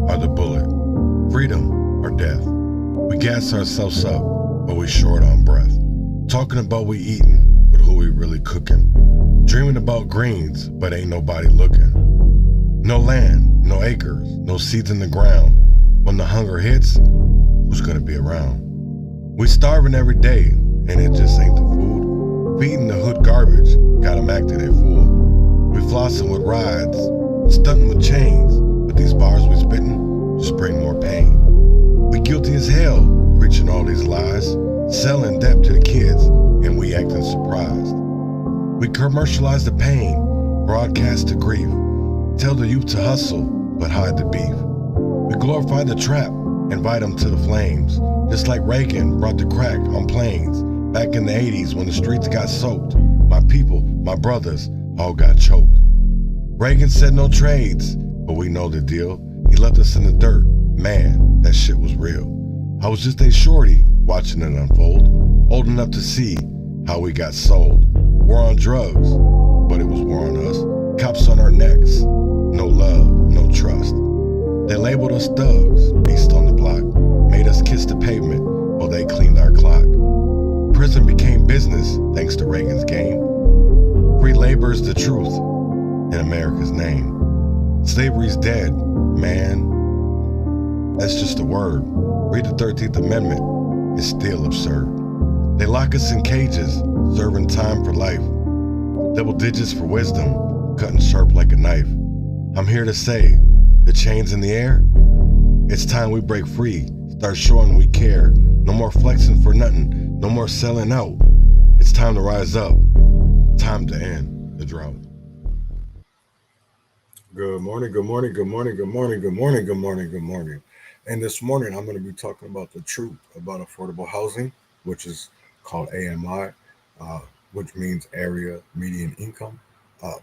or the bullet, freedom or death. We gas ourselves up, but we short on breath. Talking about we eating, but who we really cooking? Dreaming about greens, but ain't nobody looking. No land, no acres, no seeds in the ground. When the hunger hits, who's gonna be around? We starving every day, and it just ain't the food. Feeding the hood garbage, got 'em acting a fool. We flossing with rides, stunting with chains, but these bars we spitting just bring more pain. We guilty as hell, preaching all these lies, selling debt to the kids, and we acting surprised. We commercialize the pain, broadcast the grief, tell the youth to hustle, but hide the beef. We glorify the trap, invite them to the flames, just like Reagan brought the crack on planes. Back in the 80s when the streets got soaked, my people, my brothers, all got choked. Reagan said no trades, but we know the deal. He left us in the dirt, man, that shit was real. I was just a shorty watching it unfold, old enough to see how we got sold. War on drugs, but it was war on us. Cops on our necks, no love, no trust. They labeled us thugs, beast on the block, made us kiss the pavement while they cleaned our clock. Prison became business thanks to Reagan's game. Free labor is the truth in America's name. Slavery's dead, man. That's just a word. Read the 13th Amendment, it's still absurd. They lock us in cages, serving time for life. Double digits for wisdom, cutting sharp like a knife. I'm here to say, the chains in the air, it's time we break free, start showing we care. No more flexing for nothing, no more selling out. It's time to rise up, time to end the drought. Good morning, good morning, good morning, good morning, good morning, good morning, good morning. And this morning, I'm going to be talking about the truth about affordable housing, which is called AMI, which means Area Median Income,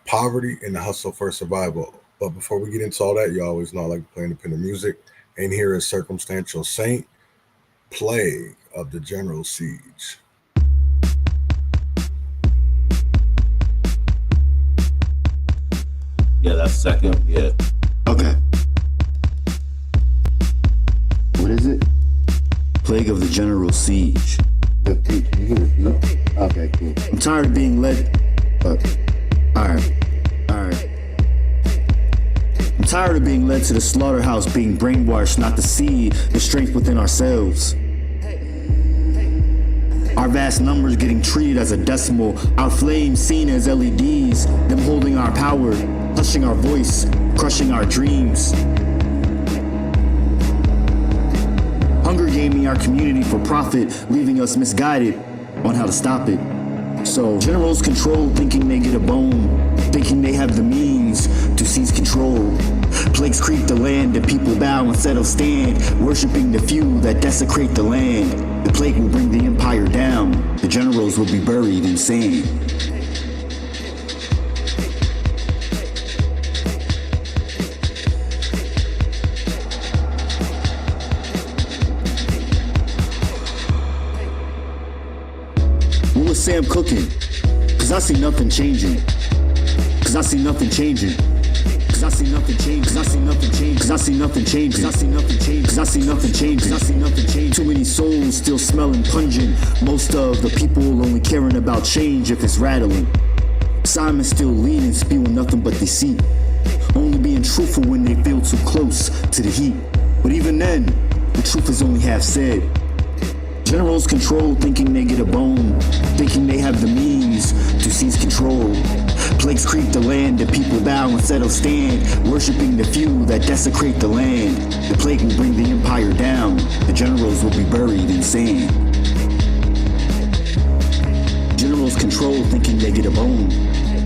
poverty, and the hustle for survival. But before we get into all that, you always know I like playing independent music. And here is Circumstantial Saint, Plague of the General Siege. Yeah, that's second. Yeah. Okay. What is it? Plague of the General Siege. Okay, cool. I'm tired of being led. Alright. I'm tired of being led to the slaughterhouse, being brainwashed not to see the strength within ourselves. Our vast numbers getting treated as a decimal, our flames seen as LEDs, them holding our power, hushing our voice, crushing our dreams. Hunger gaming our community for profit, leaving us misguided on how to stop it. So generals control, thinking they get a bone, thinking they have the means to seize control. Plagues creep the land and people bow instead of stand, worshipping the few that desecrate the land. The plague will bring the empire down, the generals will be buried in sand. What was Sam cooking? Cause I see nothing changing. Cause I see nothing changing. Cause I see nothing change. Cause I see nothing change. Cause I see nothing change. Cause I see nothing change. Cause I see nothing change. Cause I see nothing change. Too many souls still smelling pungent. Most of the people only caring about change if it's rattling. Simon's still leading, spewing nothing but deceit. Only being truthful when they feel too close to the heat. But even then, the truth is only half said. Generals control, thinking they get a bone, thinking they have the means to seize control. Plagues creep the land and people bow instead of stand, worshipping the few that desecrate the land. The plague will bring the empire down, the generals will be buried in sand. Generals control, thinking they get a bone,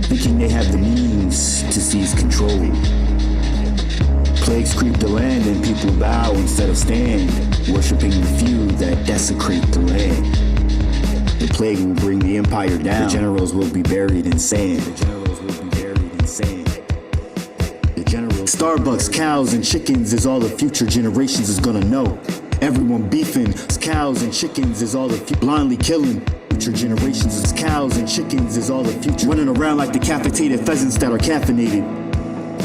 thinking they have the means to seize control. Plagues creep the land and people bow instead of stand, worshipping the few that desecrate the land. The plague will bring the empire down. The generals will be buried in sand. The generals will be buried in sand. The generals. Starbucks, cows, and chickens is all the future generations is gonna know. Everyone beefing, cows and chickens is all the blindly killing. Future generations is cows and chickens is all the future. Running around like decapitated pheasants that are caffeinated.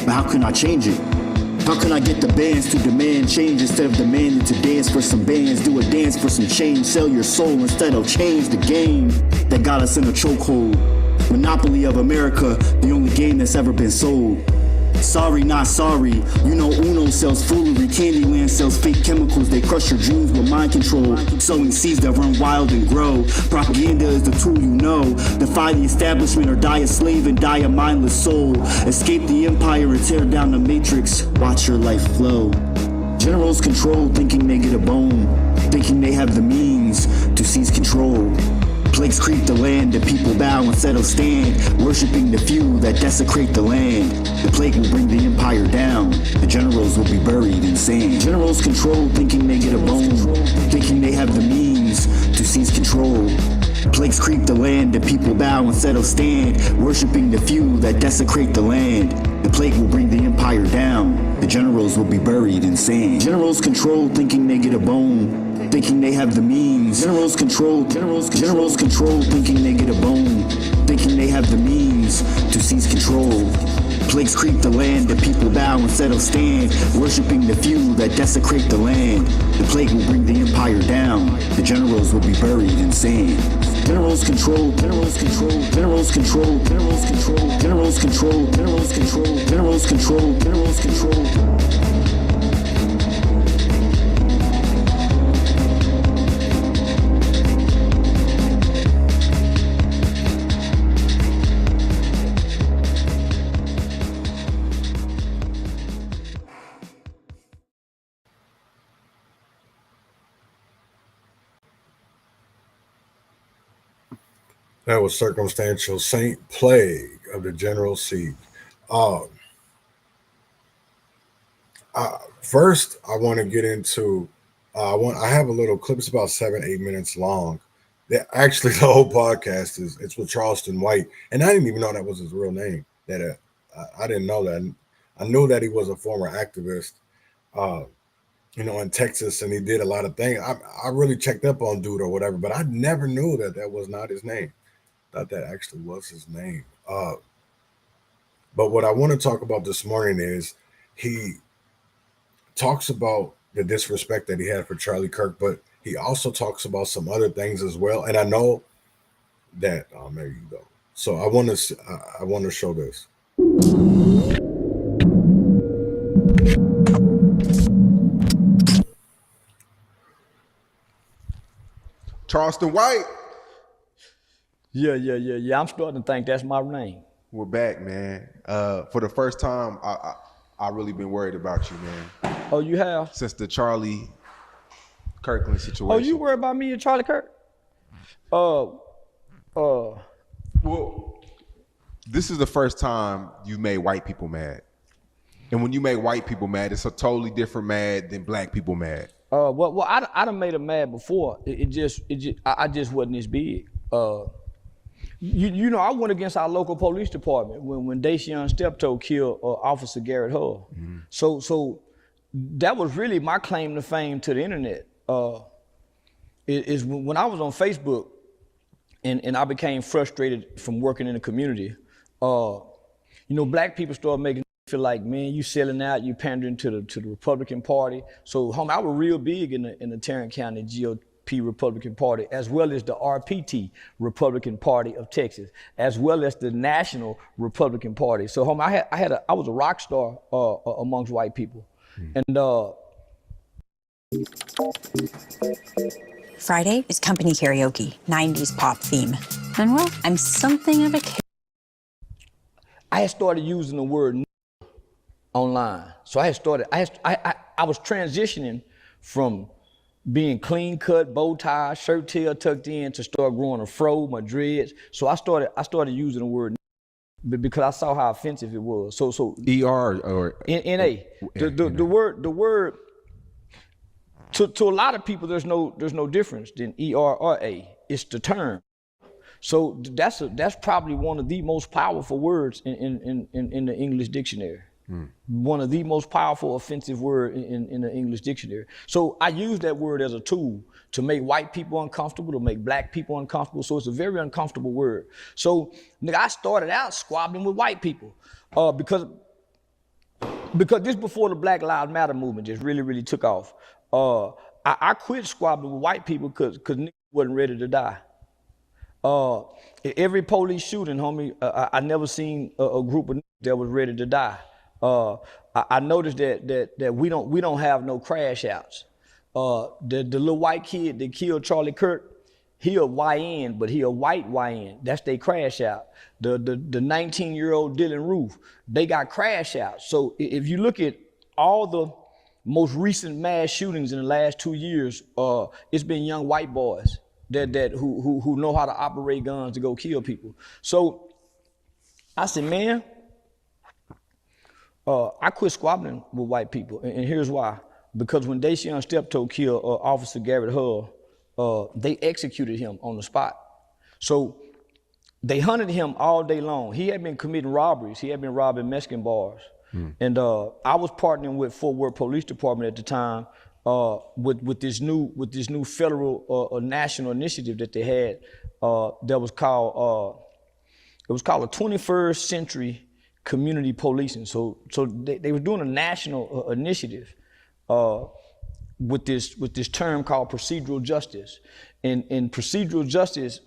But how can I change it? How can I get the bands to demand change instead of demanding to dance for some bands? Do a dance for some change, sell your soul instead of change the game that got us in a chokehold. Monopoly of America, the only game that's ever been sold. Sorry, not sorry. You know Uno sells foolery. Candyland sells fake chemicals. They crush your dreams with mind control. Sowing seeds that run wild and grow. Propaganda is the tool you know. Defy the establishment or die a slave and die a mindless soul. Escape the empire and tear down the matrix. Watch your life flow. Generals control, thinking they get a bone. Thinking they have the means to seize control. Plagues creep the land and people bow instead of stand, worshipping the few that desecrate the land. The plague will bring the empire down. The generals will be buried in sand. Generals control, thinking they get a bone, thinking they have the means to seize control. Plagues creep the land and people bow instead of stand, worshipping the few that desecrate the land. The plague will bring the empire down. The generals will be buried in sand. Generals control, thinking they get a bone, thinking they have the means. Generals control, thinking they get a bone, thinking they have the means to seize control. Plagues creep the land and people bow instead of stand, worshipping the few that desecrate the land. The plague will bring the empire down. The generals will be buried in sand. Generals control, generals control, generals control, generals control, generals control, generals control, generals control, generals control. That was Circumstantial Saint, Plague of the General Siege. First, I want to get into. I have a little clip. It's about 7-8 minutes long. Actually, the whole podcast it's with Charleston White, and I didn't even know that was his real name. That I didn't know that. I knew that he was a former activist, in Texas, and he did a lot of things. I really checked up on dude or whatever, but I never knew that was not his name. Thought that actually was his name. But what I want to talk about this morning is he talks about the disrespect that he had for Charlie Kirk, but he also talks about some other things as well. And I know that there you go. So I want to show this. Charleston White. Yeah. I'm starting to think that's my name. We're back, man. For the first time, I really been worried about you, man. Oh, you have? Since the Charlie Kirkland situation. Oh, you worried about me and Charlie Kirk? Well, this is the first time you made white people mad. And when you make white people mad, it's a totally different mad than black people mad. Well, I done made them mad before. I just wasn't as big. I went against our local police department when Dacian Steptoe killed Officer Garrett Hull. Mm-hmm. So that was really my claim to fame to the internet. Is when I was on Facebook and I became frustrated from working in the community. Black people started making feel like, man, you selling out, you pandering to the Republican Party. So, I was real big in the Tarrant County GOP Republican Party, as well as the RPT Republican Party of Texas, as well as the National Republican Party. So, I was a rock star amongst white people, and. Friday is company karaoke, 90s pop theme. And well, I'm something of a I had started using the word online. So I was transitioning from being clean cut, bow tie, shirt tail tucked in to start growing a fro, my dreads. So I started using the word because I saw how offensive it was. So ER or NA. The word to a lot of people there's no difference than ER or A. It's the term. So that's probably one of the most powerful words in the English dictionary. One of the most powerful offensive word in the English dictionary. So I use that word as a tool to make white people uncomfortable, to make black people uncomfortable. So it's a very uncomfortable word. So I started out squabbling with white people because because this before the Black Lives Matter movement just really took off. I quit squabbling with white people because niggas wasn't ready to die. Every police shooting, homie, I never seen a group of niggas that was ready to die. I noticed that we don't have no crash outs. The little white kid that killed Charlie Kirk, he a YN, but he a white YN. That's their crash out. The 19-year-old Dylan Roof, they got crash outs. So if you look at all the most recent mass shootings in the last 2 years, it's been young white boys who know how to operate guns to go kill people. So I said, man, I quit squabbling with white people, and here's why. Because when Dacian Steptoe killed Officer Garrett Hull, they executed him on the spot. So they hunted him all day long. He had been committing robberies. He had been robbing Mexican bars. And I was partnering with Fort Worth Police Department at the time with this new federal national initiative that they had that was called a 21st century community policing. So they were doing a national initiative with this term called procedural justice, and procedural justice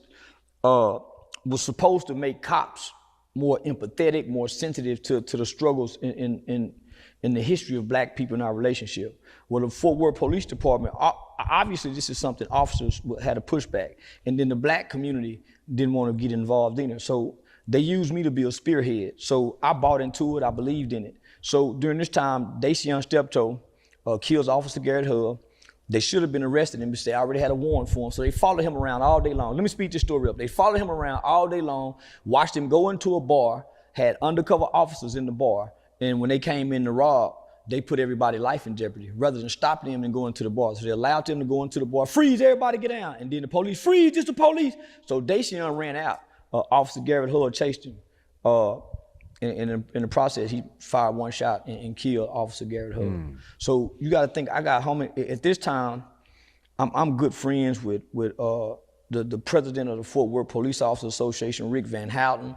was supposed to make cops more empathetic, more sensitive to the struggles in the history of black people in our relationship. Well, the Fort Worth Police Department, obviously this is something officers had a pushback, and then the black community didn't want to get involved in it. So they used me to be a spearhead. So I bought into it, I believed in it. So during this time, Dacian Steptoe kills Officer Garrett Hull. They should have been arrested him because they already had a warrant for him. So they followed him around all day long. Let me speed this story up. They followed him around all day long, watched him go into a bar, had undercover officers in the bar, and when they came in to rob, they put everybody's life in jeopardy rather than stopping them and going to the bar. So they allowed them to go into the bar, freeze, everybody get down. And then the police, freeze, it's the police. So Dacian ran out. Officer Garrett Hull chased him. In the process, he fired one shot and killed Officer Garrett Hull. So you got to think, I got homie at this time. I'm good friends with the president of the Fort Worth Police Officers Association, Rick Van Houten,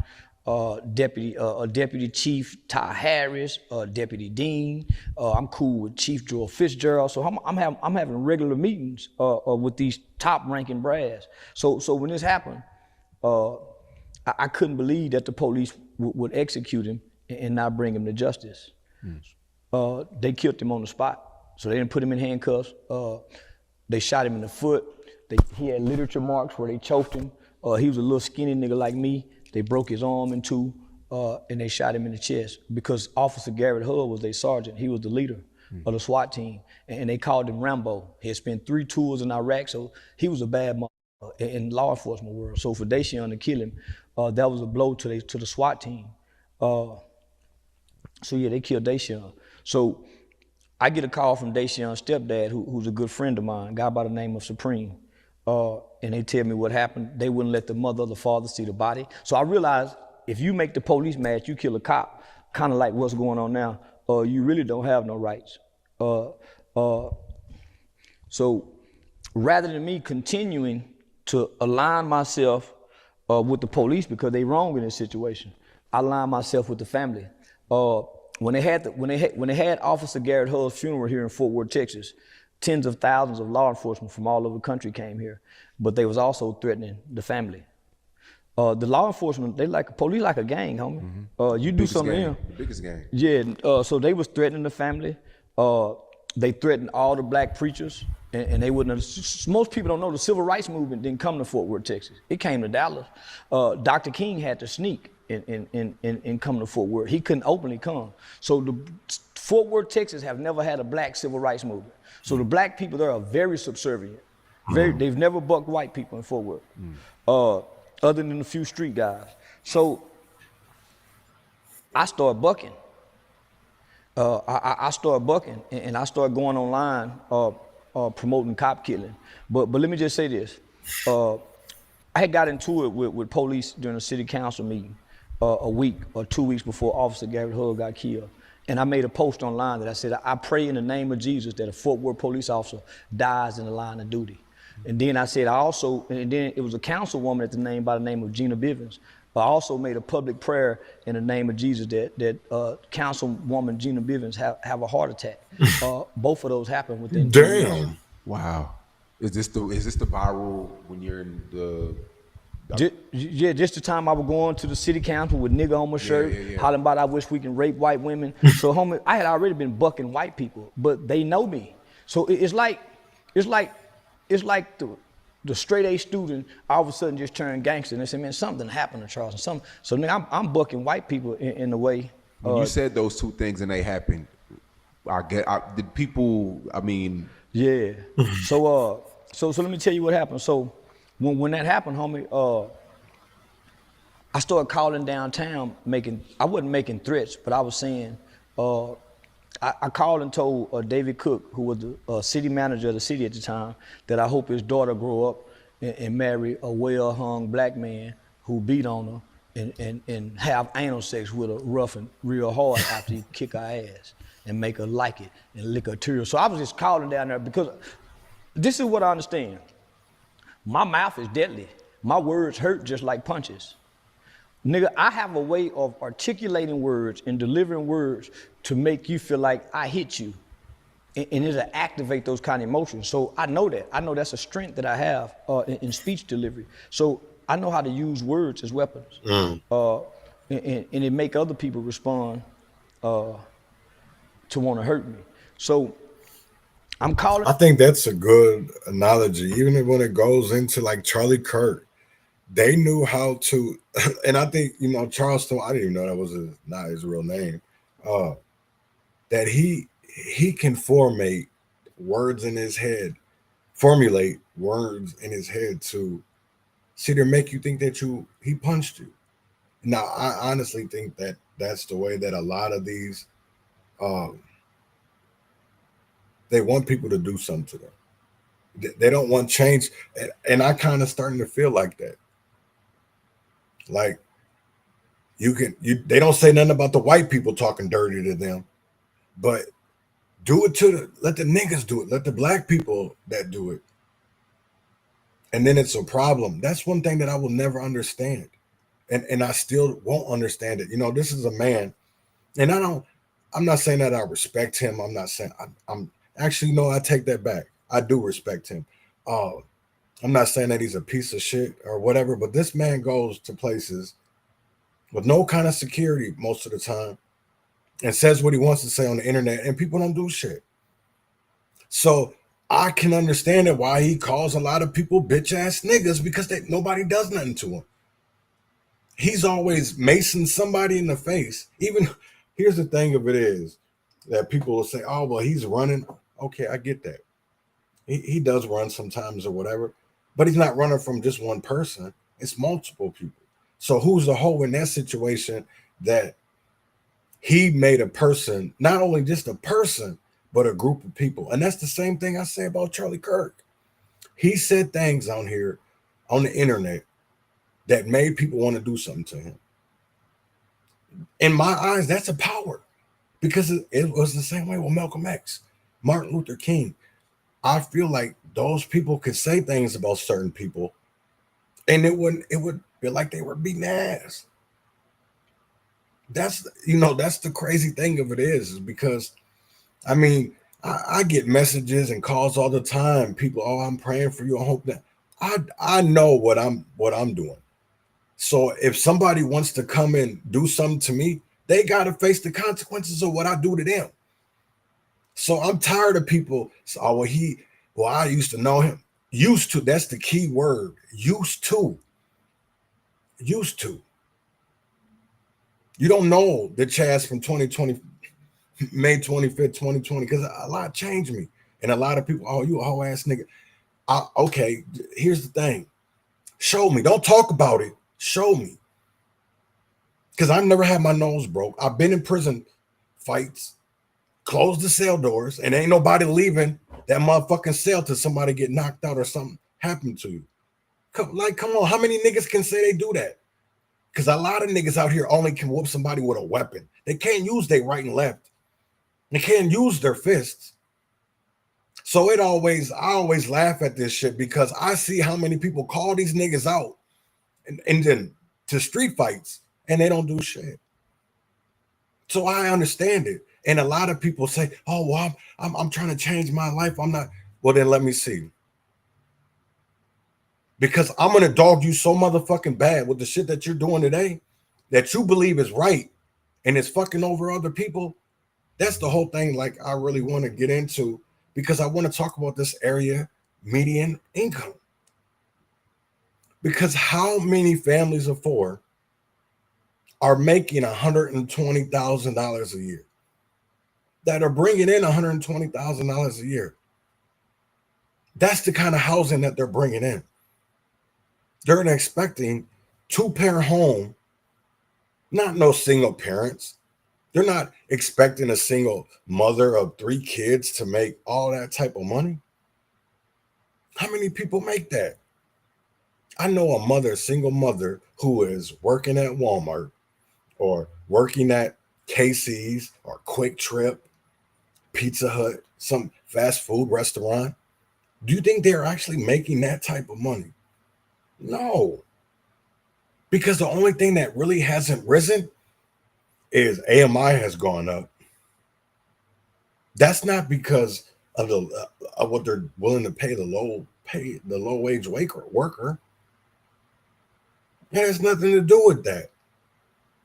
Deputy Chief Ty Harris, Deputy Dean. I'm cool with Chief Joel Fitzgerald. So I'm having regular meetings with these top-ranking brass. So when this happened, I couldn't believe that the police would execute him and not bring him to justice. They killed him on the spot. So they didn't put him in handcuffs. They shot him in the foot. He had literature marks where they choked him. He was a little skinny nigga like me. They broke his arm in two and they shot him in the chest because Officer Garrett Hull was their sergeant. He was the leader of the SWAT team, and they called him Rambo. He had spent 3 tours in Iraq, so he was a bad mother in law enforcement world. So for Dacian to kill him, that was a blow to the SWAT team. So yeah, they killed Dacian. So I get a call from Dacian's stepdad, who's a good friend of mine, a guy by the name of Supreme. And they tell me what happened. They wouldn't let the mother or the father see the body. So I realized if you make the police mad, you kill a cop, kind of like what's going on now, you really don't have no rights. So rather than me continuing to align myself with the police because they wrong in this situation, I align myself with the family. When they had Officer Garrett Hull's funeral here in Fort Worth, Texas, tens of thousands of law enforcement from all over the country came here, but they was also threatening the family. The law enforcement, police like a gang, homie. You do something to them. The biggest gang. Yeah, so they was threatening the family. They threatened all the black preachers, and they wouldn't have, most people don't know the civil rights movement didn't come to Fort Worth, Texas. It came to Dallas. Dr. King had to sneak and come to Fort Worth. He couldn't openly come. So the Fort Worth, Texas have never had a black civil rights movement. So the black people there are very subservient. They've never bucked white people in Fort Worth, other than a few street guys. So I started bucking. I started bucking, and I started going online promoting cop killing. But let me just say this. I had got into it with police during a city council meeting a week or 2 weeks before Officer Garrett Hull got killed. And I made a post online that I said, I pray in the name of Jesus that a Fort Worth police officer dies in the line of duty. And then I said, and then it was a councilwoman by the name of Gina Bivens I also made a public prayer in the name of Jesus that Councilwoman Gina Bivens have a heart attack. Both of those happened within 2 years. Damn. Wow. Is this the viral when you're in the Just the time I was going to the city council with nigga on my shirt, hollering about I wish we can rape white women. So homie, I had already been bucking white people, but they know me. So it's like the straight A student all of a sudden just turned gangster, and they say, man, something happened to Charleston. So nigga, I'm bucking white people in a way. When you said those two things and they happened, did people? I mean, yeah. So let me tell you what happened. So when that happened, homie, I started calling downtown, I wasn't making threats, but I was saying, I called and told David Cook, who was the city manager of the city at the time, that I hope his daughter grow up and marry a well-hung black man who beat on her and have anal sex with her rough and real hard after he kick her ass and make her like it and lick her tears. So I was just calling down there because this is what I understand. My mouth is deadly. My words hurt just like punches. Nigga, I have a way of articulating words and delivering words to make you feel like I hit you. And it'll activate those kind of emotions. So I know that. I know that's a strength that I have in speech delivery. So I know how to use words as weapons. And it make other people respond to want to hurt me. So I'm calling. I think that's a good analogy, even when it goes into like Charlie Kirk. They knew how to, and I think, Charleston, I didn't even know that was not his real name, that he can formulate words in his head to to make you think that he punched you. Now, I honestly think that that's the way that a lot of these, they want people to do something to them. They don't want change. And I kind of starting to feel like that. Like they don't say nothing about the white people talking dirty to them, but let the niggas do it. Let the black people that do it. And then it's a problem. That's one thing that I will never understand. And I still won't understand it. This is a man, and I'm not saying that I respect him. I'm not saying I'm actually, no, I take that back. I do respect him. I'm not saying that he's a piece of shit or whatever, but this man goes to places with no kind of security most of the time and says what he wants to say on the internet, and people don't do shit. So I can understand it why he calls a lot of people bitch ass niggas, because nobody does nothing to him. He's always macing somebody in the face. Even here's the thing of it is that people will say, oh, well, he's running. Okay, I get that. He does run sometimes or whatever, but he's not running from just one person. It's multiple people. So who's the hoe in that situation that he made a person, not only just a person, but a group of people? And that's the same thing I say about Charlie Kirk. He said things on here, on the internet, that made people want to do something to him. In my eyes, that's a power, because it was the same way with Malcolm X, Martin Luther King. I feel like those people could say things about certain people, and it would feel like they were beating ass. That's the crazy thing of it is because, I mean, I get messages and calls all the time. People, oh, I'm praying for you. I hope that I know what I'm doing. So if somebody wants to come and do something to me, they got to face the consequences of what I do to them. So I'm tired of people. Oh, I used to know him. Used to, that's the key word. Used to. You don't know the Chaz from 2020, May 25th, 2020, because a lot changed me. And a lot of people, oh, you a whole ass nigga. Okay, here's the thing. Show me. Don't talk about it. Show me. Because I've never had my nose broke. I've been in prison fights, closed the cell doors, and ain't nobody leaving that motherfucking cell till somebody get knocked out or something happened to you. Come on, how many niggas can say they do that? Because a lot of niggas out here only can whoop somebody with a weapon. They can't use their right and left. They can't use their fists. So I always laugh at this shit because I see how many people call these niggas out and then to street fights and they don't do shit. So I understand it. And a lot of people say, oh, well, I'm trying to change my life. I'm not. Well, then let me see. Because I'm going to dog you so motherfucking bad with the shit that you're doing today that you believe is right and it's fucking over other people. That's the whole thing. Like, I really want to get into, because I want to talk about this area median income. Because how many families of four are making $120,000 a year, that are bringing in $120,000 a year? That's the kind of housing that they're bringing in. They're expecting two-parent home, not no single parents. They're not expecting a single mother of 3 kids to make all that type of money. How many people make that? I know a single mother who is working at Walmart or working at Casey's or Quick Trip, Pizza Hut, some fast food restaurant. Do you think they're actually making that type of money? No. Because the only thing that really hasn't risen is AMI has gone up. That's not because of of what they're willing to pay the low wage worker. It has nothing to do with that.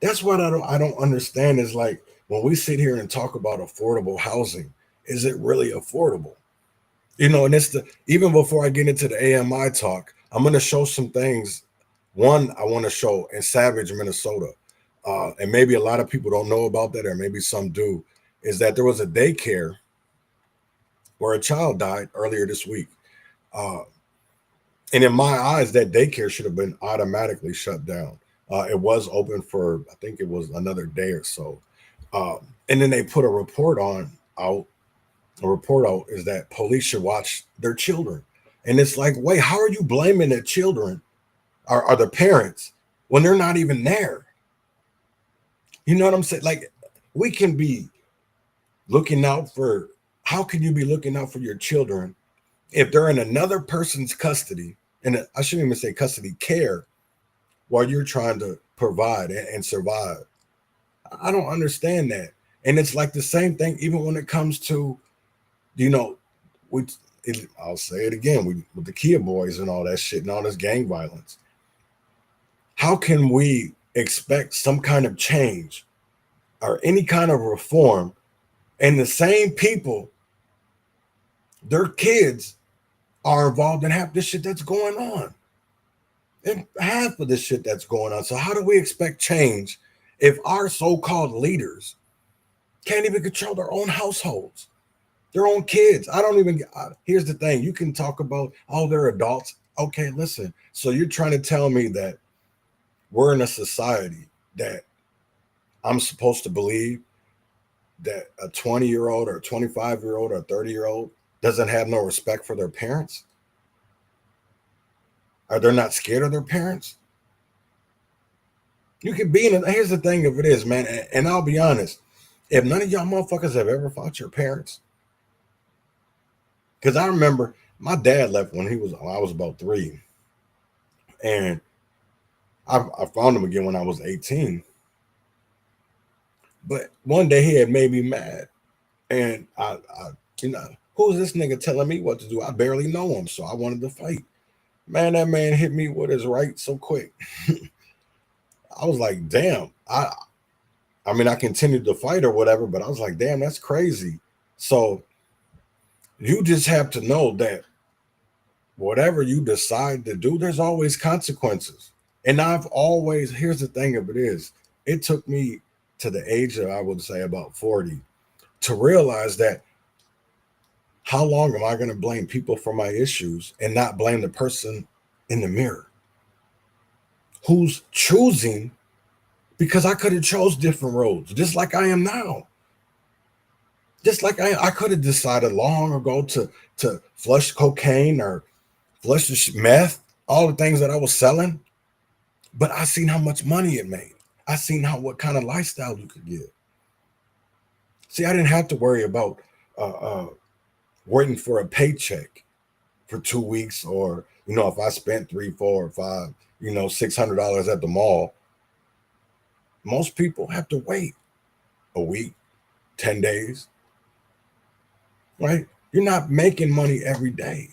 That's what I don't understand, is like, when we sit here and talk about affordable housing, is it really affordable? You know, and even before I get into the AMI talk, I'm going to show some things. One, I want to show in Savage, Minnesota, and maybe a lot of people don't know about that, or maybe some do, is that there was a daycare where a child died earlier this week. And in my eyes, that daycare should have been automatically shut down. It was open for, I think it was another day or so. And then they put a report out. A report out is that police should watch their children. And it's like, wait, how are you blaming the children or the parents when they're not even there? You know what I'm saying? Like, we can be looking out for, how can you be looking out for your children if they're in another person's custody, and I shouldn't even say custody, care, while you're trying to provide and survive? I don't understand that. And it's like the same thing, even when it comes to, you know, I'll say it again, with the Kia boys and all that shit and all this gang violence. How can we expect some kind of change or any kind of reform, and the same people, their kids, are involved in half this shit that's going on? And half of this shit that's going on. So how do we expect change if our so-called leaders can't even control their own households, their own kids? Here's the thing. You can talk about, oh, they're adults. Okay, listen. So you're trying to tell me that we're in a society that I'm supposed to believe that a 20-year-old or a 25-year-old or a 30-year-old doesn't have no respect for their parents? Are they not scared of their parents? You can be here's the thing of it is, man, and I'll be honest, if none of y'all motherfuckers have ever fought your parents, because I remember my dad left when I was about 3, and I found him again when I was 18. But one day he had made me mad, and I who's this nigga telling me what to do? I barely know him, so I wanted to fight. Man, that man hit me with his right so quick. I was like, damn. I mean, I continued to fight or whatever, but I was like, damn, that's crazy. So you just have to know that whatever you decide to do, there's always consequences. And here's the thing of it is, it took me to the age of, I would say, about 40 to realize that, how long am I going to blame people for my issues and not blame the person in the mirror who's choosing? Because I could have chose different roads, just like I am now. Just like I could have decided long ago to flush cocaine or flush meth, all the things that I was selling. But I seen how much money it made. I seen what kind of lifestyle you could get. See, I didn't have to worry about waiting for a paycheck for 2 weeks, or if I spent 3, 4, or 5, $600 at the mall, most people have to wait a week, 10 days, right? You're not making money every day.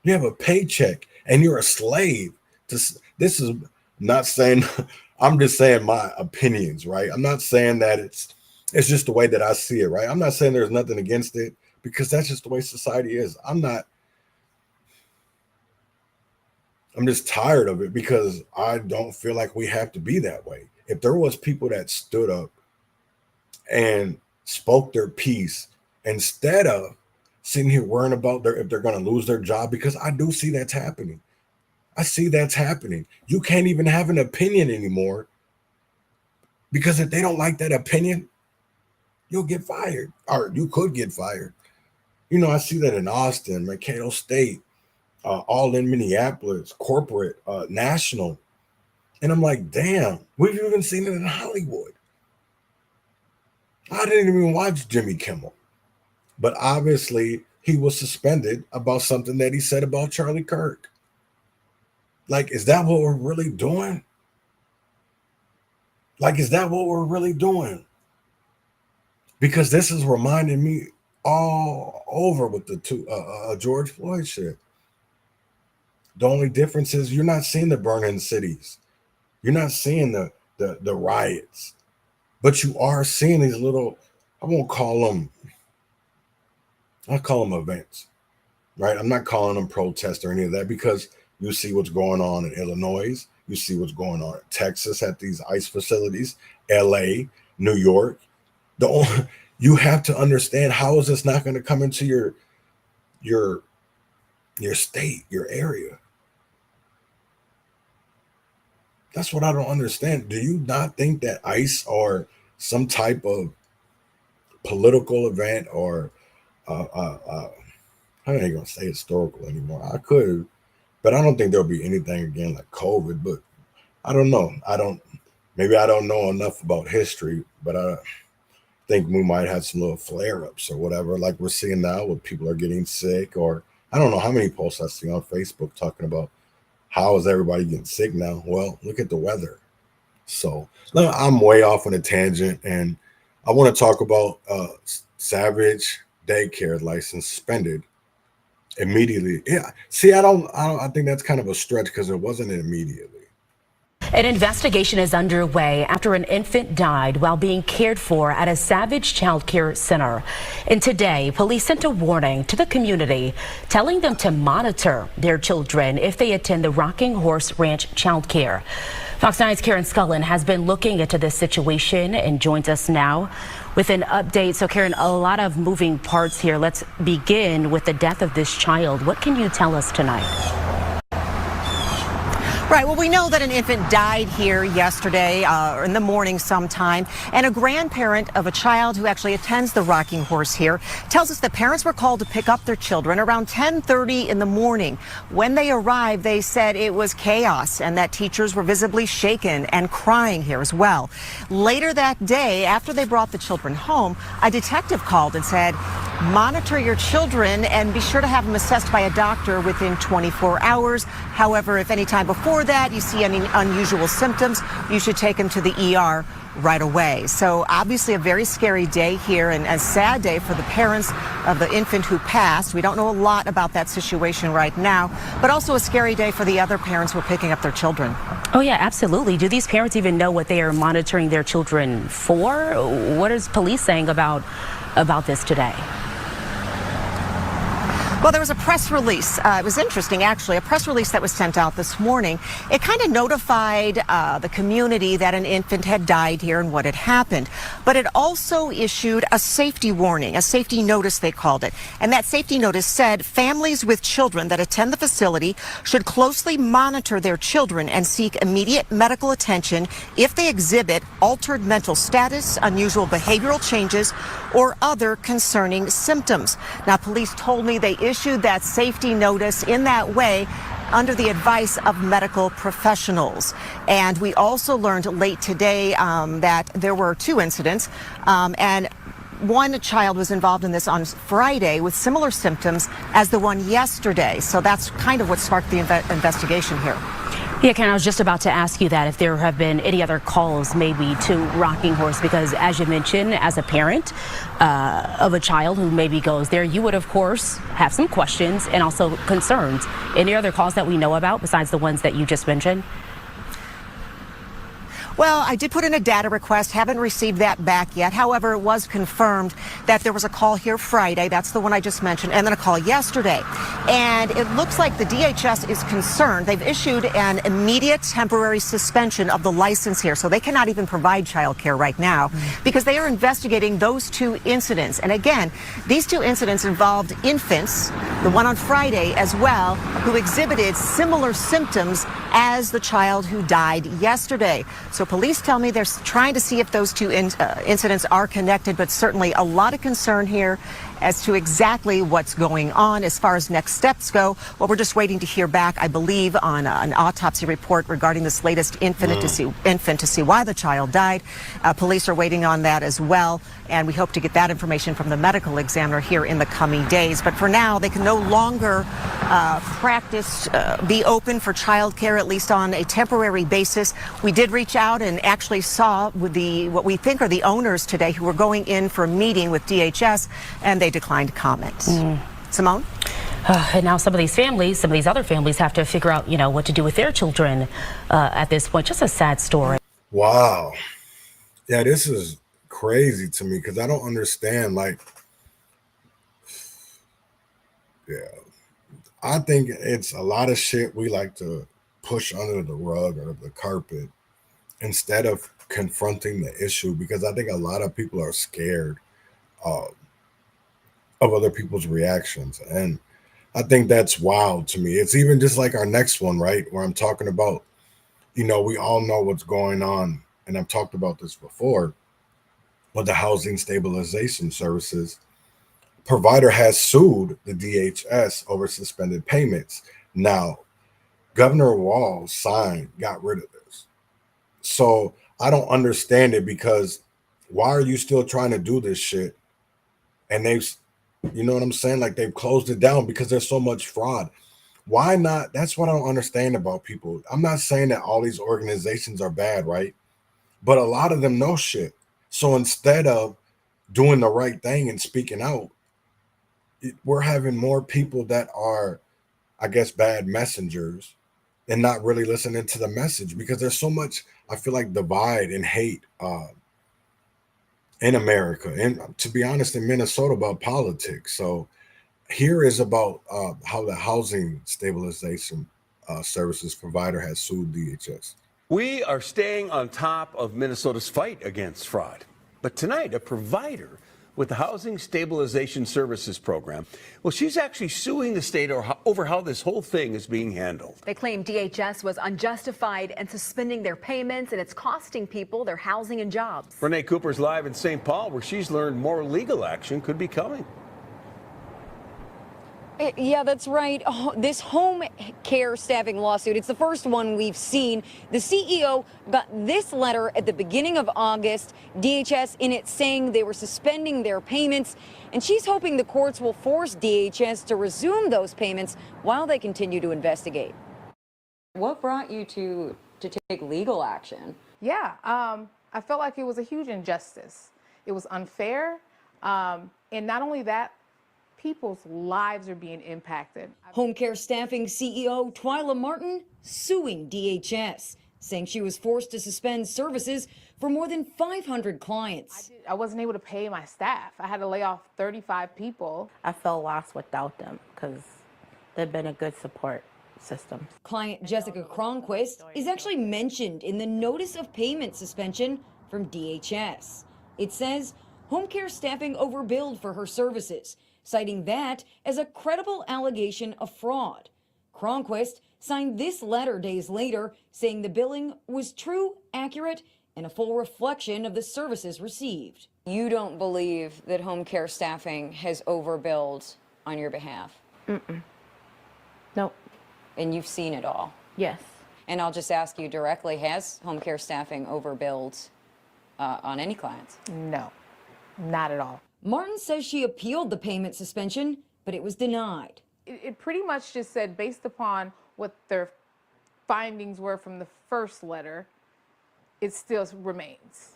You have a paycheck and you're a slave to this. Is not saying I'm just saying my opinions, right? I'm not saying that it's just the way that I see it, right? I'm not saying there's nothing against it, because that's just the way society is. I'm just tired of it, because I don't feel like we have to be that way. If there was people that stood up and spoke their piece instead of sitting here worrying about if they're going to lose their job, because I do see that's happening. I see that's happening. You can't even have an opinion anymore, because if they don't like that opinion, you'll get fired, or you could get fired. I see that in Austin, Mankato State, all in Minneapolis, corporate, national. And I'm like, damn, we've even seen it in Hollywood. I didn't even watch Jimmy Kimmel, but obviously he was suspended about something that he said about Charlie Kirk. Like, is that what we're really doing? Because this is reminding me all over with the George Floyd shit. The only difference is you're not seeing the burning cities. You're not seeing the riots, but you are seeing these little, I'll call them events, right? I'm not calling them protests or any of that, because you see what's going on in Illinois. You see what's going on in Texas at these ICE facilities, LA, New York. You have to understand, how is this not going to come into your state, your area? That's what I don't understand. Do you not think that ICE or some type of political event, or I ain't gonna say historical anymore. I could, but I don't think there'll be anything again like COVID. But I don't know. Maybe I don't know enough about history, but I think we might have some little flare-ups or whatever, like we're seeing now, where people are getting sick. Or I don't know how many posts I see on Facebook talking about how is everybody getting sick now. Well, look at the weather. So I'm way off on a tangent, and I want to talk about Savage daycare license suspended immediately. Yeah. See, I think that's kind of a stretch, because it wasn't immediately. An investigation is underway after an infant died while being cared for at a Savage child care center. And today, police sent a warning to the community, telling them to monitor their children if they attend the Rocking Horse Ranch child care. Fox 9's Karen Scullin has been looking into this situation and joins us now with an update. So Karen, a lot of moving parts here. Let's begin with the death of this child. What can you tell us tonight? Right. Well, we know that an infant died here yesterday in the morning sometime, and a grandparent of a child who actually attends the Rocking Horse here tells us that parents were called to pick up their children around 10:30 in the morning. When they arrived, they said it was chaos and that teachers were visibly shaken and crying here as well. Later that day, after they brought the children home, a detective called and said, monitor your children and be sure to have them assessed by a doctor within 24 hours. However, if any time before that you see any unusual symptoms, you should take them to the ER right away. So obviously a very scary day here, and a sad day for the parents of the infant who passed. We don't know a lot about that situation right now, but also a scary day for the other parents who are picking up their children. Oh yeah, absolutely. Do these parents even know what they are monitoring their children for? What is police saying about this today? Well, there was a press release. It was interesting, actually, a press release that was sent out this morning. It kind of notified the community that an infant had died here and what had happened. But it also issued a safety warning, a safety notice, they called it. And that safety notice said families with children that attend the facility should closely monitor their children and seek immediate medical attention if they exhibit altered mental status, unusual behavioral changes, or other concerning symptoms. Now, police told me they issued that safety notice in that way under the advice of medical professionals. And we also learned late today that there were 2 incidents, and one child was involved in this on Friday with similar symptoms as the one yesterday. So that's kind of what sparked the investigation here. Yeah, Karen, I was just about to ask you that if there have been any other calls maybe to Rocking Horse, because as you mentioned, as a parent of a child who maybe goes there, you would of course have some questions and also concerns. Any other calls that we know about besides the ones that you just mentioned? Well, I did put in a data request, haven't received that back yet. However, it was confirmed that there was a call here Friday, that's the one I just mentioned, and then a call yesterday. And it looks like the DHS is concerned. They've issued an immediate temporary suspension of the license here, so they cannot even provide child care right now because they are investigating those two incidents. And again, these two incidents involved infants, the one on Friday as well, who exhibited similar symptoms as the child who died yesterday. So police tell me they're trying to see if those two incidents are connected, but certainly a lot of concern here as to exactly what's going on. As far as next steps go, well, we're just waiting to hear back, I believe, on an autopsy report regarding this latest infant to see why the child died. Police are waiting on that as well, and we hope to get that information from the medical examiner here in the coming days. But for now, they can no longer be open for child care, at least on a temporary basis. We did reach out and actually saw with what we think are the owners today who were going in for a meeting with DHS, and they declined comment. Simone? And now some of these other families have to figure out, what to do with their children at this point. Just a sad story. Wow. Yeah, this is crazy to me because I don't understand. I think it's a lot of shit we like to push under the rug or the carpet instead of confronting the issue, because I think a lot of people are scared of other people's reactions. And I think that's wild to me. It's even just like our next one, right? Where I'm talking about, we all know what's going on. And I've talked about this before, but the housing stabilization services provider has sued the DHS over suspended payments. Now, Governor Walz got rid of this. So I don't understand it, because why are you still trying to do this shit? And you know what I'm saying? Like, they've closed it down because there's so much fraud. Why not? That's what I don't understand about people. I'm not saying that all these organizations are bad, right? But a lot of them know shit. So instead of doing the right thing and speaking out, we're having more people that are, I guess, bad messengers and not really listening to the message, because there's so much, I feel like, divide and hate in America, and to be honest, in Minnesota, about politics. So here is about how the housing stabilization services provider has sued DHS. We are staying on top of Minnesota's fight against fraud. But tonight, a provider with the Housing Stabilization Services Program, well, she's actually suing the state over how this whole thing is being handled. They claim DHS was unjustified and suspending their payments, and it's costing people their housing and jobs. Renee Cooper's live in St. Paul, where she's learned more legal action could be coming. Yeah, that's right. This home care staffing lawsuit, it's the first one we've seen. The CEO got this letter at the beginning of August, DHS in it saying they were suspending their payments, and she's hoping the courts will force DHS to resume those payments while they continue to investigate. What brought you to take legal action? Yeah, I felt like it was a huge injustice. It was unfair, and not only that, people's lives are being impacted. Home care staffing CEO Twyla Martin suing DHS, saying she was forced to suspend services for more than 500 clients. I wasn't able to pay my staff. I had to lay off 35 people. I felt lost without them because they've been a good support system. Client Jessica Cronquist is actually mentioned in the notice of payment suspension from DHS. It says home care staffing overbilled for her services, citing that as a credible allegation of fraud. Cronquist signed this letter days later, saying the billing was true, accurate, and a full reflection of the services received. You don't believe that home care staffing has overbilled on your behalf? Nope. And you've seen it all? Yes. And I'll just ask you directly, has home care staffing overbilled on any clients? No, not at all. Martin says she appealed the payment suspension, but it was denied. It pretty much just said, based upon what their findings were from the first letter, it still remains.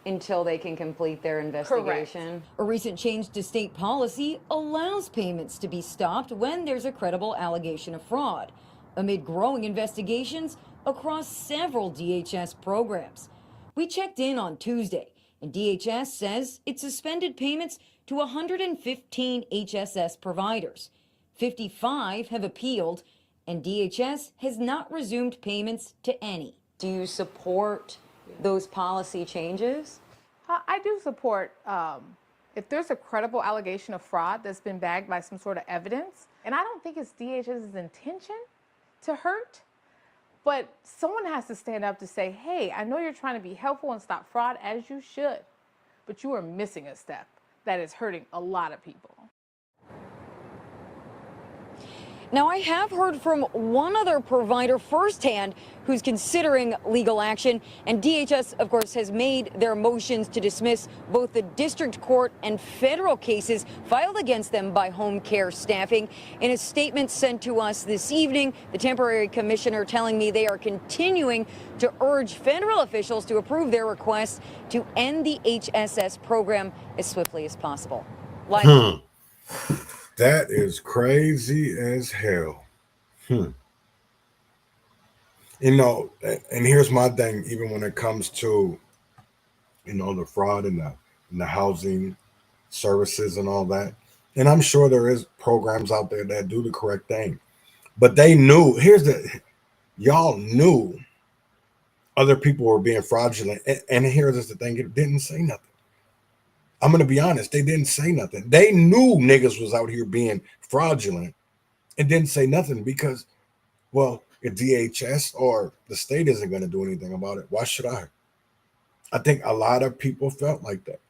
Until they can complete their investigation. A recent change to state policy allows payments to be stopped when there's a credible allegation of fraud, amid growing investigations across several DHS programs. We checked in on Tuesday, and DHS says it suspended payments to 115 HSS providers. 55 have appealed, and DHS has not resumed payments to any. Do you support those policy changes? I do support if there's a credible allegation of fraud that's been backed by some sort of evidence, and I don't think it's DHS's intention to hurt, but someone has to stand up to say, hey, I know you're trying to be helpful and stop fraud, as you should, but you are missing a step that is hurting a lot of people. Now, I have heard from one other provider firsthand who's considering legal action, and DHS, of course, has made their motions to dismiss both the district court and federal cases filed against them by home care staffing. In a statement sent to us this evening, the temporary commissioner telling me they are continuing to urge federal officials to approve their request to end the HSS program as swiftly as possible. That is crazy as hell. You know, and here's my thing, even when it comes to, you know, the fraud in the housing services and all that. And I'm sure there is programs out there that do the correct thing. But they knew, y'all knew other people were being fraudulent. And here's the thing, it didn't say nothing. I'm going to be honest. They didn't say nothing. They knew niggas was out here being fraudulent and didn't say nothing because, well, if DHS or the state isn't going to do anything about it, why should I? I think a lot of people felt like that.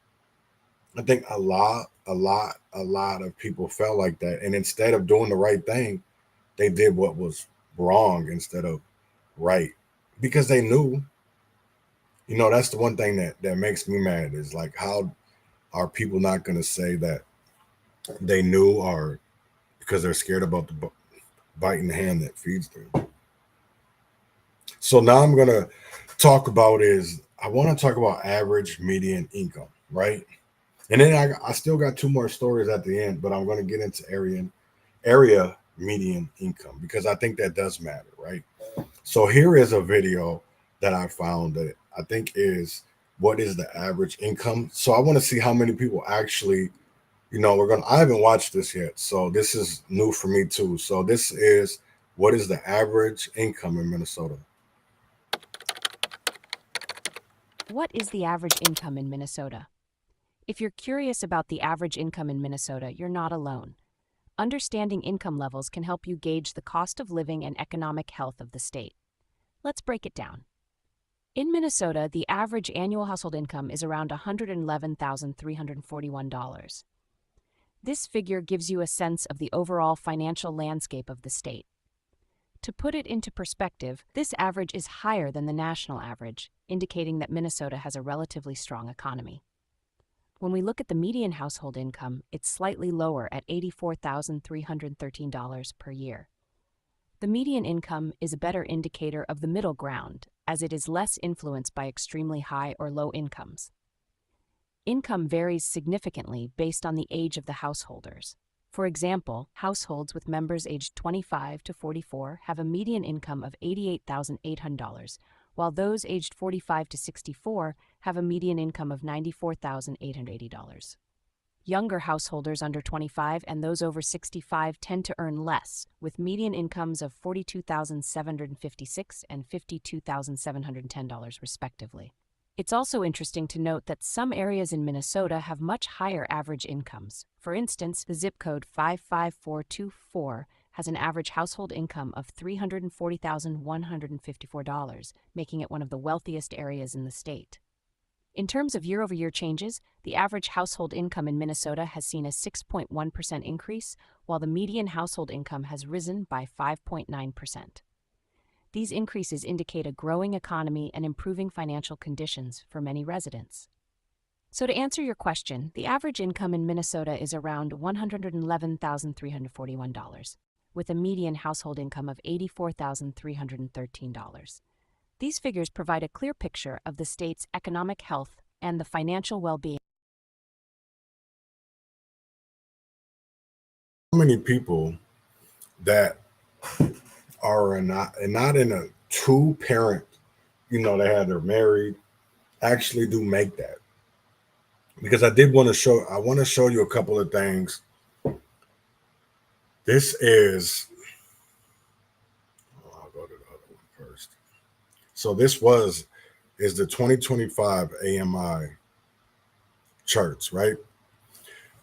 I think a lot of people felt like that. And instead of doing the right thing, they did what was wrong instead of right because they knew. You know, that's the one thing that makes me mad is like, how are people not going to say that they knew or because they're scared about the biting hand that feeds them? So now I'm going to talk about I want to talk about average median income, right? And then I still got two more stories at the end, but I'm going to get into area median income because I think that does matter, right? So here is a video that I found that I think is what is the average income. So I want to see how many people actually, you know, I haven't watched this yet. So this is new for me too. So this is what is the average income in Minnesota? What is the average income in Minnesota? If you're curious about the average income in Minnesota, you're not alone. Understanding income levels can help you gauge the cost of living and economic health of the state. Let's break it down. In Minnesota, the average annual household income is around $111,341. This figure gives you a sense of the overall financial landscape of the state. To put it into perspective, this average is higher than the national average, indicating that Minnesota has a relatively strong economy. When we look at the median household income, it's slightly lower at $84,313 per year. The median income is a better indicator of the middle ground, as it is less influenced by extremely high or low incomes. Income varies significantly based on the age of the householders. For example, households with members aged 25 to 44 have a median income of $88,800, while those aged 45 to 64 have a median income of $94,880. Younger householders under 25 and those over 65 tend to earn less, with median incomes of $42,756 and $52,710 respectively. It's also interesting to note that some areas in Minnesota have much higher average incomes. For instance, the zip code 55424 has an average household income of $340,154, making it one of the wealthiest areas in the state. In terms of year-over-year changes, the average household income in Minnesota has seen a 6.1% increase, while the median household income has risen by 5.9%. These increases indicate a growing economy and improving financial conditions for many residents. So to answer your question, the average income in Minnesota is around $111,341. with a median household income of $84,313. These figures provide a clear picture of the state's economic health and the financial well-being. How many people that are not in a two-parent, they they're married, actually do make that? Because I want to show you a couple of things. This is, I'll go to the other one first. So this is the 2025 AMI charts, right?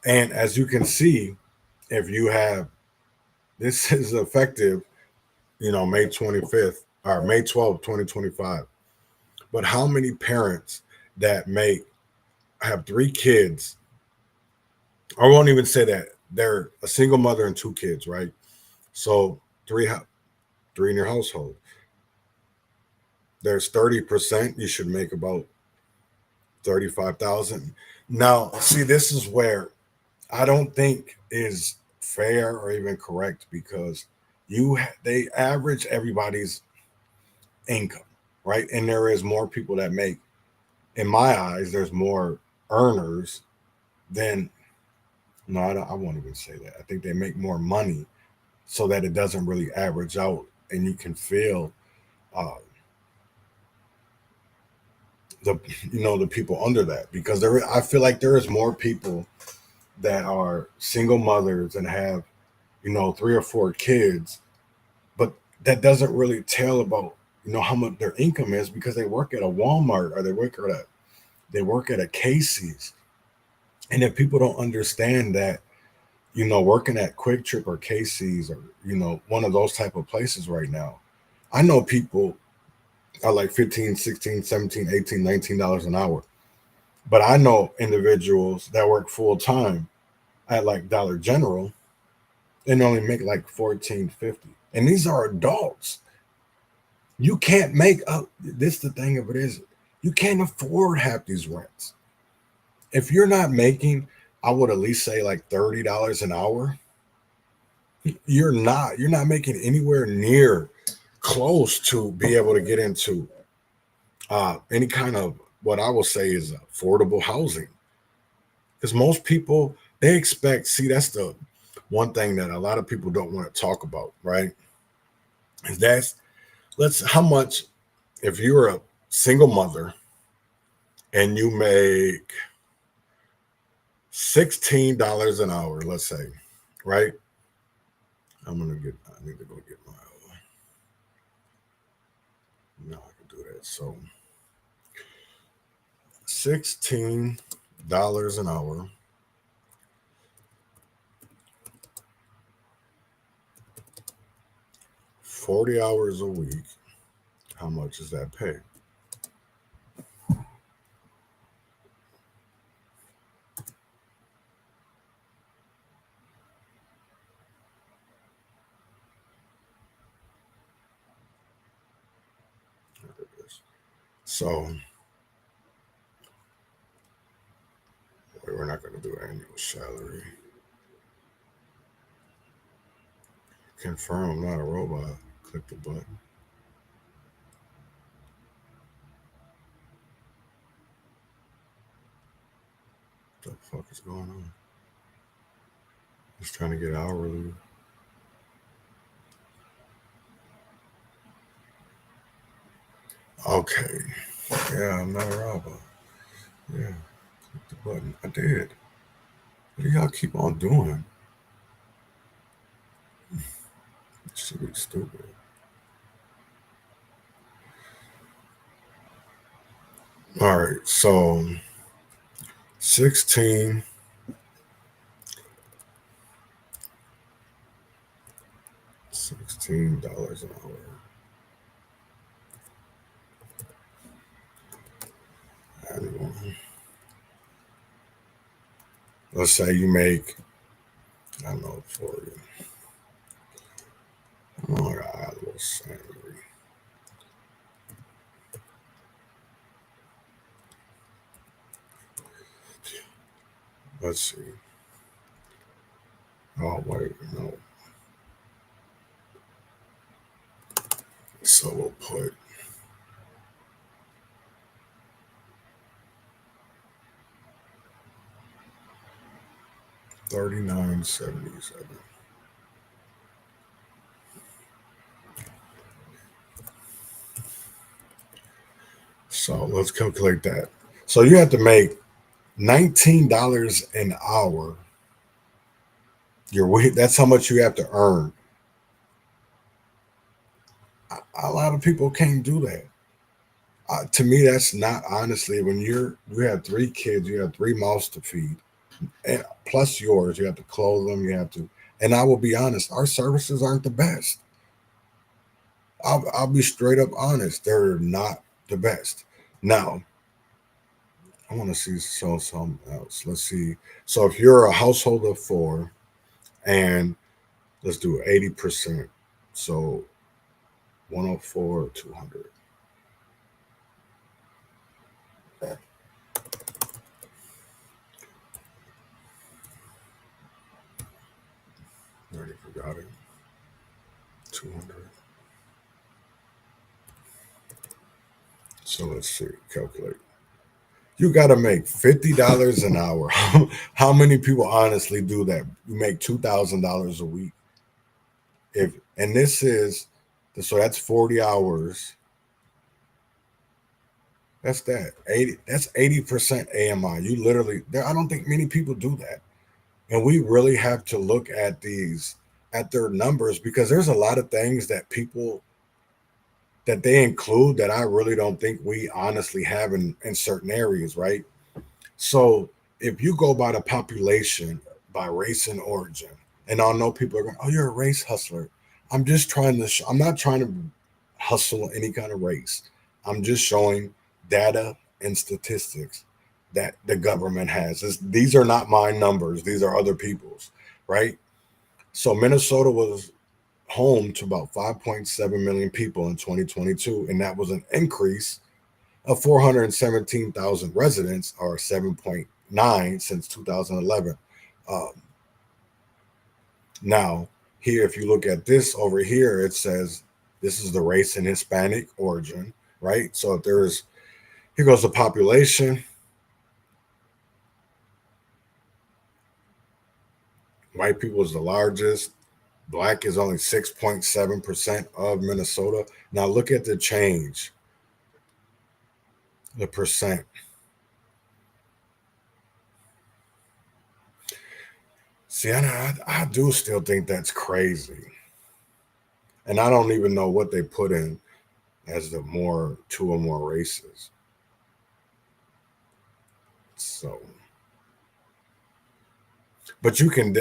And as you can see, if you have, this is effective, May 25th or May 12th, 2025. But how many parents that have 3 kids, I won't even say that, they're a single mother and 2 kids, right? So three in your household. There's 30%. You should make about 35,000. Now, see, this is where I don't think is fair or even correct, because they average everybody's income, right? And there is more people that make, in my eyes, there's more earners than, no, I won't even say that. I think they make more money so that it doesn't really average out, and you can feel the people under that, because I feel like there is more people that are single mothers and have 3 or 4 kids, but that doesn't really tell about how much their income is, because they work at a Walmart or they work at a Casey's. And if people don't understand that, working at Quick Trip or Casey's or one of those type of places right now, I know people are like $15, $16, $17, $18, $19 an hour. But I know individuals that work full time at like Dollar General and only make like $14.50. And these are adults. You can't make up. This the thing of it is, you can't afford half these rents. If you're not making, I would at least say like $30 an hour. You're not making anywhere near close to be able to get into any kind of what I will say is affordable housing. Because most people, they expect, see, that's the one thing that a lot of people don't want to talk about, right? Is how much, if you're a single mother and you make $16 an hour, let's say, right? I need to go get my, no, I can do that. So $16 an hour. $40 hours a week. How much is that pay? So we're not going to do annual salary. Confirm I'm not a robot. Click the button. What the fuck is going on? Just trying to get hourly. Okay. Yeah, I'm not a robot. Yeah. Click the button. I did. What do y'all keep on doing? It should be stupid. All right, so $16 an hour. Annual. Let's say you make, I don't know, 40. Oh, annual salary. Let's see. Oh, wait, no. So we'll put $39.77. So let's calculate that. So you have to make $19 an hour. That's how much you have to earn. A lot of people can't do that. To me, that's not, honestly, when you have 3 kids, you have 3 mouths to feed, and plus yours, you have to clothe them, you have to, and I will be honest, our services aren't the best. I'll be straight up honest, they're not the best. Now, I want to see something else. Let's see. So if you're a household of 4, and let's do 80%, so 104, 200. Already forgot it. 200. So let's see, calculate. You got to make $50 an hour. How many people honestly do that? You make $2,000 a week. And this is, so that's 40 hours. That's 80% AMI. You literally, I don't think many people do that. And we really have to look at their numbers, because there's a lot of things that they include that I really don't think we honestly have in certain areas, right? So if you go by the population, by race and origin, and I know people are going, oh, you're a race hustler. I'm just trying to, I'm not trying to hustle any kind of race. I'm just showing data and statistics that the government has. These are not my numbers. These are other people's, right? So Minnesota was home to about 5.7 million people in 2022, and that was an increase of 417,000 residents, or 7.9 since 2011. Now, here, if you look at this over here, it says this is the race and Hispanic origin, right? So if here goes the population. White people is the largest. Black is only 6.7% of Minnesota. Now look at the change, the percent. See, I do still think that's crazy. And I don't even know what they put in as the 2 or more races. So, but you can,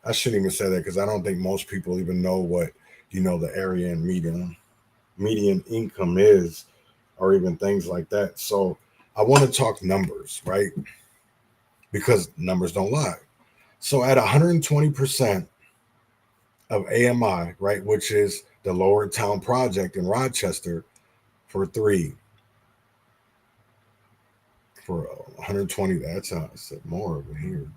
I shouldn't even say that, because I don't think most people even know what, the area and median income is, or even things like that. So I want to talk numbers, right? Because numbers don't lie. So at 120% of AMI, right, which is the Lower Town Project in Rochester, for 120, that's how I said more over here.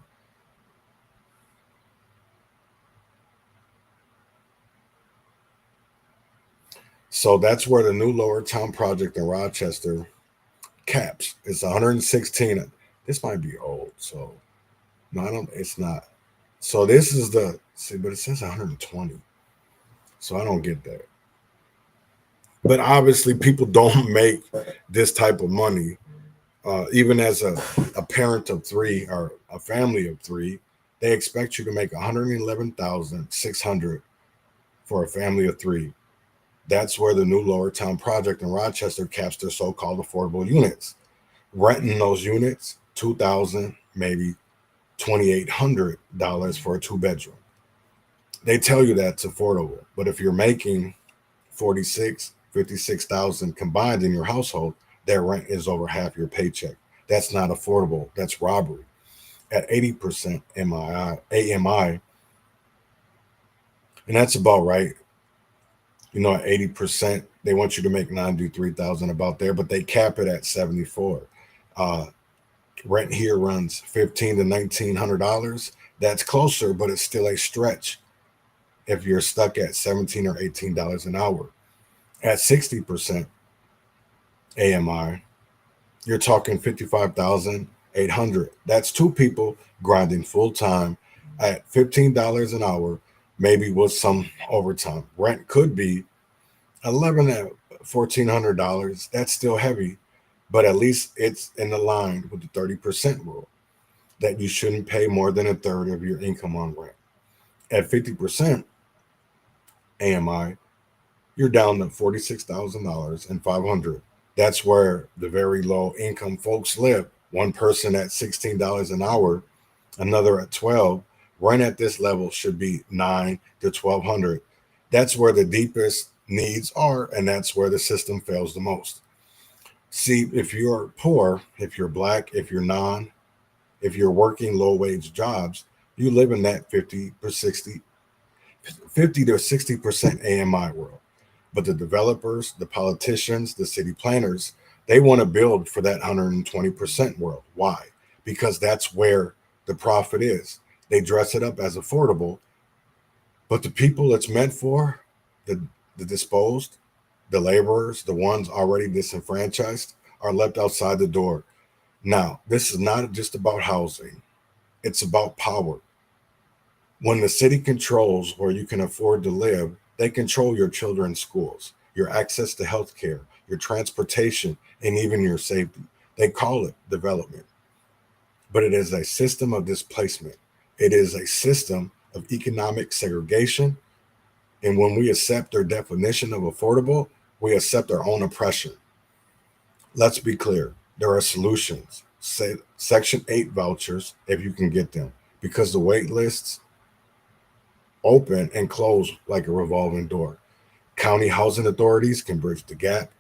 So that's where the new Lower Town Project in Rochester caps. It's 116. This might be old, so no, it's not. So this is but it says 120. So I don't get that. But obviously people don't make this type of money. Even as a parent of 3 or a family of 3, they expect you to make $111,600 for a family of 3. That's where the new Lower Town Project in Rochester caps their so-called affordable units. Renting those units, $2,000, maybe $2,800 for a 2-bedroom. They tell you that's affordable, but if you're making $56,000 combined in your household, their rent is over half your paycheck. That's not affordable. That's robbery. At 80% AMI, and that's about right. At 80%, they want you to make $93,000 about there, but they cap it at 74. Rent here runs $1,500 to $1,900. That's closer, but it's still a stretch if you're stuck at $17 or $18 an hour. At 60% AMI, you're talking 55,800. That's two people grinding full time at $15 an hour, maybe with some overtime. Rent could be 11 at $1,400. That's still heavy, but at least it's in the line with the 30% rule that you shouldn't pay more than a third of your income on rent. At 50% AMI, you're down to $46,000 and 500. That's where the very low income folks live. One person at $16 an hour, another at 12. Rent at this level should be 9 to 1200. That's where the deepest needs are, and that's where the system fails the most. See, if you're poor, if you're black, if you're working low wage jobs, you live in that 50 to 60% AMI world. But the developers, the politicians, the city planners, they want to build for that 120% world. Why? Because that's where the profit is. They dress it up as affordable, but the people it's meant for, the disposed, the laborers, the ones already disenfranchised, are left outside the door. Now, this is not just about housing. It's about power. When the city controls where you can afford to live, they control your children's schools, your access to health care, your transportation, and even your safety. They call it development. But it is a system of displacement. It is a system of economic segregation. And when we accept their definition of affordable, we accept our own oppression. Let's be clear. There are solutions. Say Section 8 vouchers, if you can get them, because the wait lists open and close like a revolving door. County housing authorities can bridge the gap,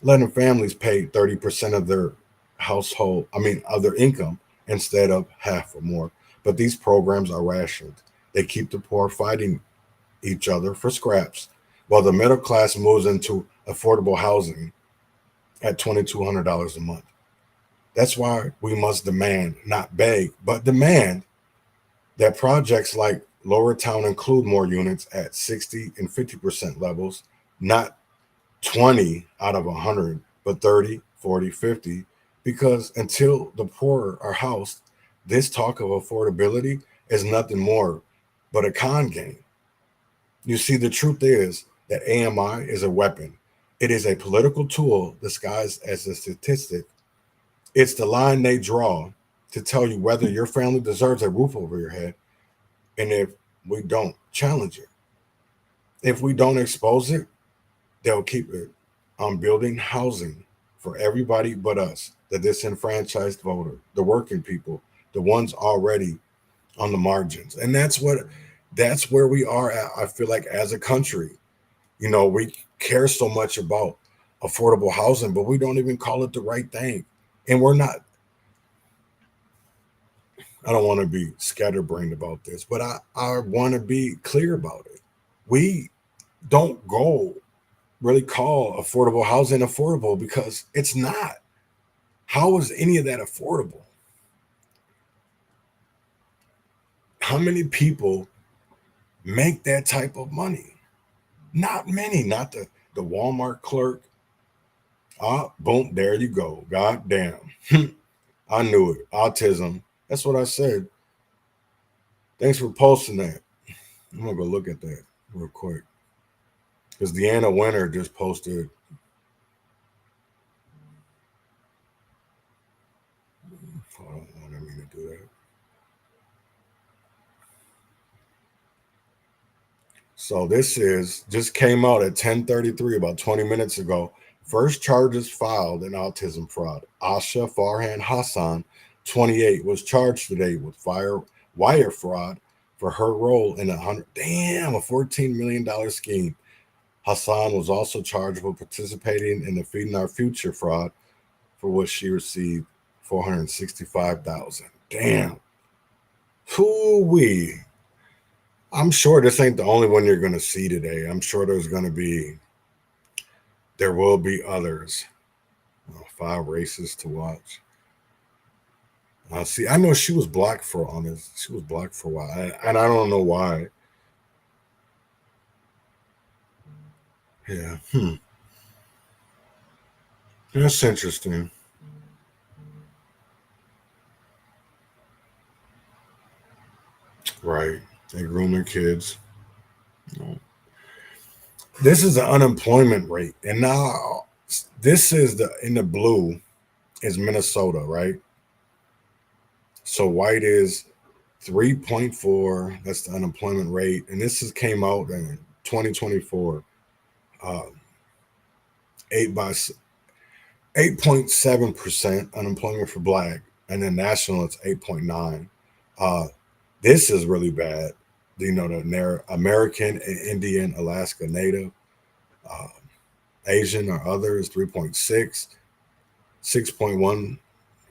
letting families pay 30% of their of their income instead of half or more. But these programs are rationed. They keep the poor fighting each other for scraps, while the middle class moves into affordable housing at $2,200 a month. That's why we must demand, not beg, but demand that projects like Lower Town include more units at 60 and 50% levels, not 20 out of 100, but 30, 40, 50, because until the poor are housed, this talk of affordability is nothing more but a con game. You see, the truth is that AMI is a weapon. It is a political tool disguised as a statistic. It's the line they draw to tell you whether your family deserves a roof over your head, and if we don't challenge it. If we don't expose it, they'll keep it on building housing for everybody but us, the disenfranchised voter, the working people, the ones already on the margins. And that's where we are at, I feel like, as a country. You know, we care so much about affordable housing, but we don't even call it the right thing. And we're not, I don't want to be scatterbrained about this, but I want to be clear about it. We don't really call affordable housing affordable because it's not. How is any of that affordable? How many people make that type of money? Not many, not the Walmart clerk. Boom, there you go. God damn. I knew it. Autism. That's what I said. Thanks for posting that. I'm going to go look at that real quick. Because Deanna Winter just posted. Hold on, I didn't mean to do that. So this just came out at 10:33, about 20 minutes ago. First charges filed in autism fraud. Asha Farhan Hassan, 28, was charged today with wire fraud for her role in a $14 million scheme. Hassan was also charged with participating in the Feeding Our Future fraud, for which she received $465,000. Damn. Hoo-wee. I'm sure this ain't the only one you're going to see today. I'm sure there will be others. 5 races to watch. See, I know she was blocked for She was blocked for a while, and I don't know why. Yeah. That's interesting. Right. They groom their kids. This is the unemployment rate. And now this is in the blue is Minnesota, right? So white is 3.4. That's the unemployment rate. And this came out in 2024. 8.7% unemployment for black. And then national it's 8.9. This is really bad. You know, the American and Indian, Alaska Native, Asian or others, 3.6, 6.1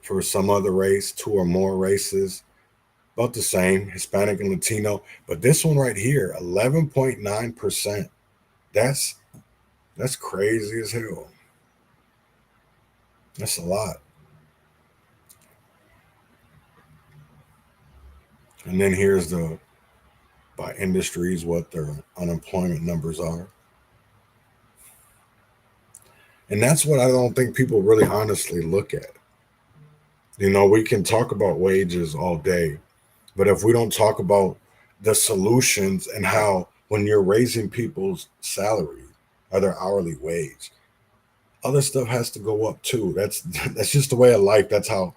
for some other race, 2 or more races, about the same, Hispanic and Latino. But this one right here, 11.9%. That's crazy as hell. That's a lot. And then here's by industries, what their unemployment numbers are. And that's what I don't think people really honestly look at. You know, we can talk about wages all day, but if we don't talk about the solutions and how when you're raising people's salary or their hourly wage, other stuff has to go up too. That's just the way of life. That's how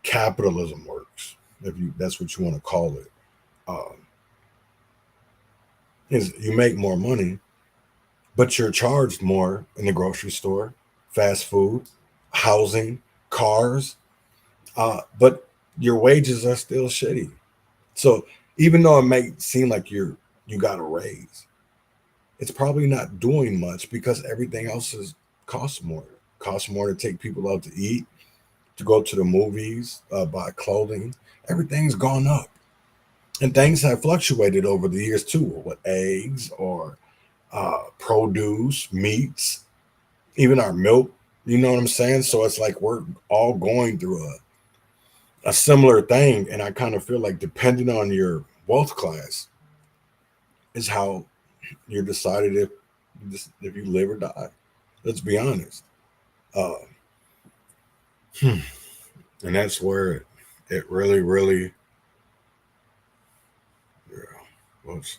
capitalism works. That's what you want to call it. Is you make more money, but you're charged more in the grocery store, fast food, housing, cars, but your wages are still shitty. So even though it may seem like you got a raise, it's probably not doing much because everything else costs more. Costs more to take people out to eat, to go to the movies, buy clothing. Everything's gone up. And things have fluctuated over the years too, with eggs or produce, meats, even our milk. You know what I'm saying? So it's like we're all going through a similar thing. And I kind of feel like depending on your wealth class is how you're decided if you live or die. Let's be honest. And that's where it really, really, yeah, whoops.